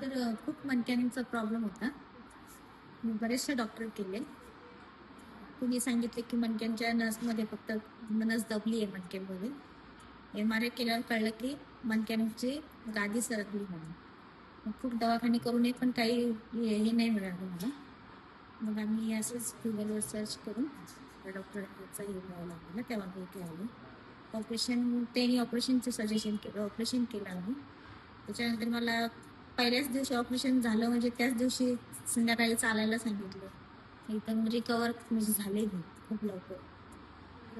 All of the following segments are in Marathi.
अगोदर खूप मणक्यांचा प्रॉब्लेम होता. मी बरेचसे डॉक्टर केले. कुणी सांगितले की मणक्यांच्या नसमध्ये फक्त नस दबली आहे मणक्यांमध्ये. MRI केल्यावर कळलं की मणक्यांची गादी सरकली म्हणून. मग खूप दवाखाने करूनही पण काही हे नाही मिळालं मला. मग आम्ही असंच गुगलवर सर्च करून डॉक्टरांचा हे मिळाला मला, तेव्हा मी इथे आलो. त्यांनी ऑपरेशनचं सजेशन केलं, ऑपरेशन केलं आम्ही. त्याच्यानंतर मला पहिल्याच दिवशी ऑपरेशन झालं म्हणजे त्याच दिवशी संध्याकाळी चालायला सांगितलं. इथं रिकवर म्हणजे झाले मी खूप लवकर.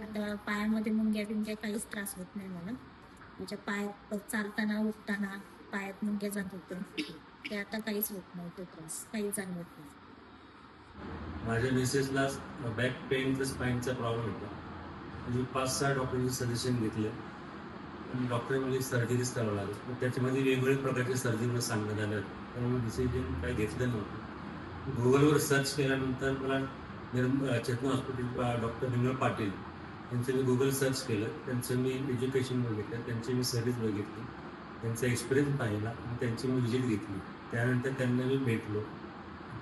आता पायामध्ये मुंग्या बिंग्या काहीच त्रास होत नाही मला. म्हणजे पायात चालताना उठताना पायात मुंग्या जात होतं, ते आता काहीच होत नाही. तो त्रास काही जाणवत नाही. माझ्या मिसेसला बॅक पेनचा स्पाईनचा प्रॉब्लेम होता. म्हणजे 5-6 डॉक्टरांचे सजेशन घेतले, पण डॉक्टर म्हणजे सर्जरीच करावं लागेल. पण त्याच्यामध्ये वेगवेगळ्या प्रकारचे सर्जरी सांगण्यात आलं होतं, त्यामुळे डिसिजन काही घेतलं नव्हतं. गुगलवर सर्च केल्यानंतर मला चेतना हॉस्पिटल डॉक्टर निर्मल पाटील यांचं मी गुगल सर्च केलं, त्यांचं मी एज्युकेशन बघितलं, त्यांची मी सर्व्हिस बघितली, त्यांचा एक्सपिरियन्स पाहिला आणि त्यांची मी विजिट घेतली. त्यानंतर त्यांना मी भेटलो,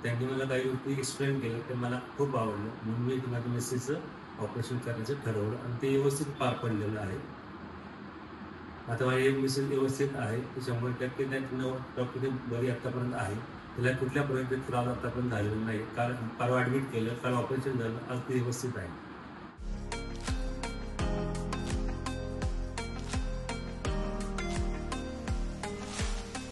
त्यांनी मला काही गोष्टी एक्सप्लेन केल्या, ते मला खूप आवडलं. म्हणून मी माझ्या मिसेसचं ऑपरेशन करायचं ठरवलं आणि ते व्यवस्थित पार पडलेलं आहे. आता माझी मिसेस व्यवस्थित आहे, ती 100% डॉक्टर बरी आतापर्यंत आहे. तिला कुठल्या प्रकारचे त्रास आतापर्यंत झालेला नाही. काल परवा ॲडमिट केलं, काल ऑपरेशन झालं, आज ती व्यवस्थित आहे.